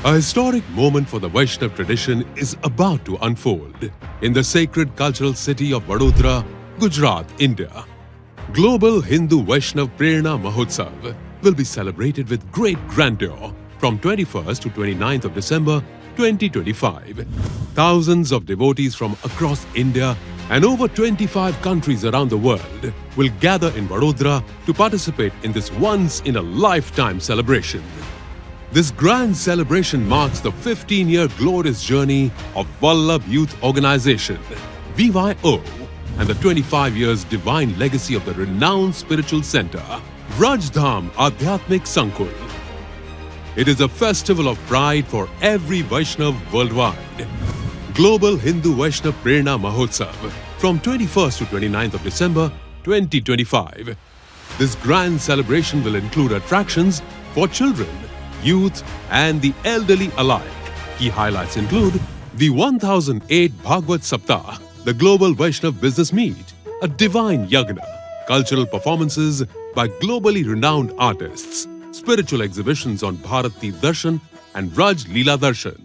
A historic moment for the Vaishnav tradition is about to unfold in the sacred cultural city of Vadodara, Gujarat, India. Global Hindu Vaishnav Prerna Mahotsav will be celebrated with great grandeur from 21st to 29th of December 2025. Thousands of devotees from across India and over 25 countries around the world will gather in Vadodara to participate in this once-in-a-lifetime celebration. This grand celebration marks the 15-year glorious journey of Vallabh Youth Organization, VYO, and the 25 years divine legacy of the renowned spiritual center, Vrajdham Adhyatmik Sankul. It is a festival of pride for every Vaishnav worldwide. Global Hindu Vaishnav Prerna Mahotsav from 21st to 29th of December 2025. This grand celebration will include attractions for children, youth and the elderly alike. Key highlights include the 1008 Bhagavad Saptah, the Global Vaishnav Business Meet, a divine yagna, cultural performances by globally renowned artists, spiritual exhibitions on Bharati Darshan and Raj Leela Darshan.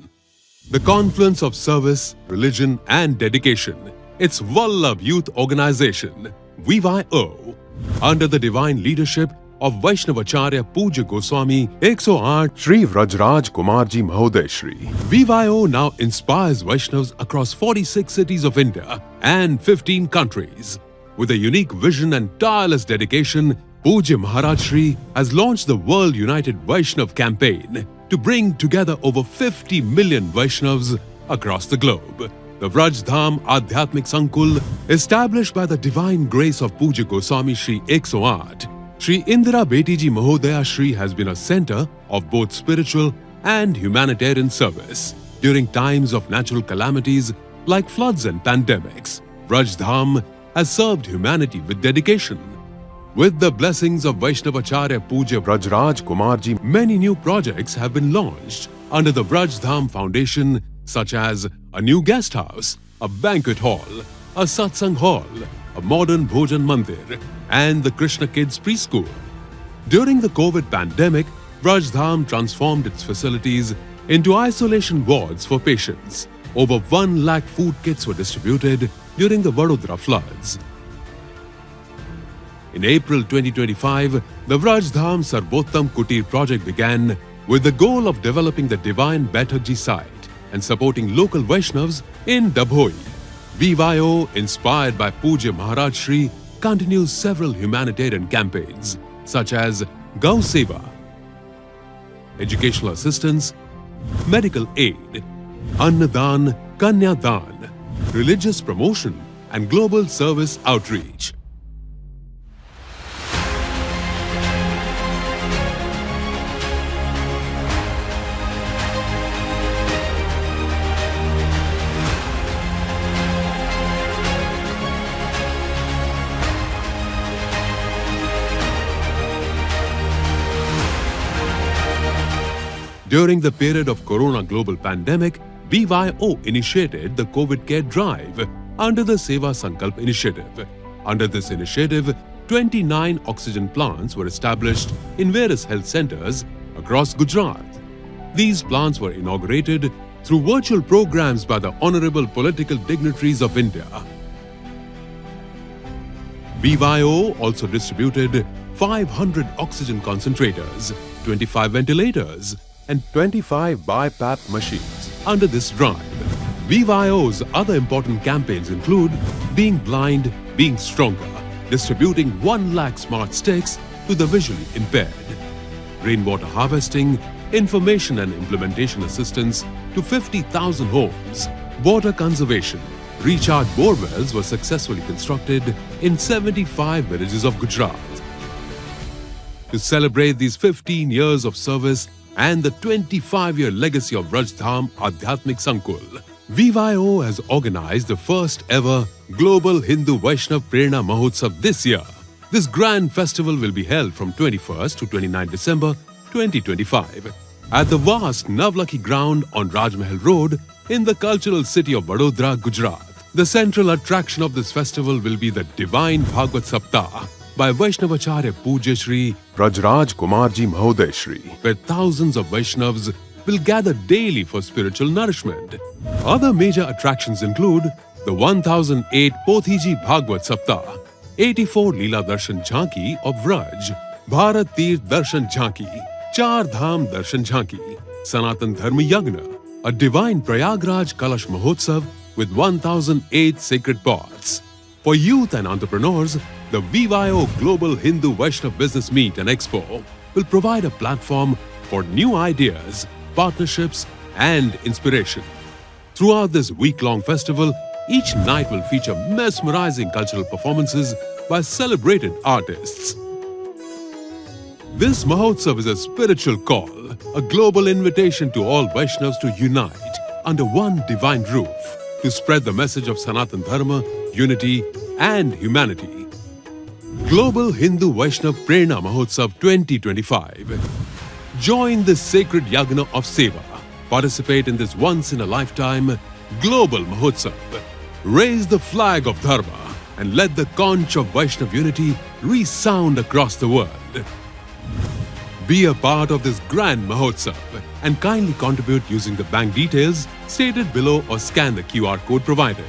The confluence of service, religion and dedication. It's Vallabh Youth Organization, VYO, under the divine leadership of Vaishnavacharya Pujya Goswami 108 Shri Vrajraj Kumarji Mahoday Shri. VYO now inspires Vaishnavas across 46 cities of India and 15 countries. With a unique vision and tireless dedication, Pujya Maharaj Shri has launched the World United Vaishnav campaign to bring together over 50 million Vaishnavas across the globe. The Vrajdham Adhyatmik Sankul, established by the divine grace of Pujya Goswami Shri 108, Shri Indira Betiji Mahodaya Shri, has been a center of both spiritual and humanitarian service during times of natural calamities like floods and pandemics. Vrajdham has served humanity with dedication. With the blessings of Vaishnavacharya Pujya Vrajraj Kumarji, many new projects have been launched under the Vrajdham Foundation, such as a new guest house, a banquet hall, a satsang hall, a modern Bhojan Mandir, and the Krishna Kids Preschool. During the COVID pandemic, Vrajdham transformed its facilities into isolation wards for patients. Over 1 lakh food kits were distributed during the Vadodara floods. In April 2025, the Vrajdham Sarvottam Kutir project began with the goal of developing the divine Baithakji site and supporting local Vaishnavas in Dabhoi. VYO, inspired by Pujya Maharaj Shri, continues several humanitarian campaigns such as Gau Seva, educational assistance, medical aid, Annadan, Kanyadan, religious promotion and global service outreach. During the period of Corona global pandemic, VYO initiated the COVID Care Drive under the Seva Sankalp initiative. Under this initiative, 29 oxygen plants were established in various health centers across Gujarat. These plants were inaugurated through virtual programs by the honorable political dignitaries of India. VYO also distributed 500 oxygen concentrators, 25 ventilators, and 25 BiPAP machines under this drive. VYO's other important campaigns include Being Blind, Being Stronger, distributing 1 lakh smart sticks to the visually impaired, rainwater harvesting, information and implementation assistance to 50,000 homes, water conservation. Recharge borewells were successfully constructed in 75 villages of Gujarat. To celebrate these 15 years of service and the 25-year legacy of Vrajdham Adhyatmik Sankul, VYO has organized the first ever Global Hindu Vaishnav Prerna Mahotsav this year. This grand festival will be held from 21st to 29 December 2025 at the vast Navlakhi ground on Rajmahal Road in the cultural city of Vadodara, Gujarat. The central attraction of this festival will be the divine Bhagavad Saptah by Vaishnavacharya Pujya Shri Vrajraj Kumarji Mahoday Shri, where thousands of Vaishnavas will gather daily for spiritual nourishment. Other major attractions include the 1008 Pothiji Bhagwat Saptah, 84 Leela Darshan Jhanki of Vraj, Bharat Tirth Darshan Jhanki, Char Dham Darshan Jhanki, Sanatan Dharma Yagna, a divine Prayagraj Kalash Mahotsav with 1008 sacred pots. For youth and entrepreneurs, the VYO Global Hindu Vaishnav Business Meet and Expo will provide a platform for new ideas, partnerships, and inspiration. Throughout this week-long festival, each night will feature mesmerizing cultural performances by celebrated artists. This Mahotsav is a spiritual call, a global invitation to all Vaishnavas to unite under one divine roof to spread the message of Sanatan Dharma, unity, and humanity. Global Hindu Vaishnav Prerna Mahotsav 2025. Join this sacred yagna of seva. Participate in this once-in-a-lifetime global Mahotsav. Raise the flag of Dharma and let the conch of Vaishnav unity resound across the world. Be a part of this grand Mahotsav and kindly contribute using the bank details stated below or scan the QR code provided.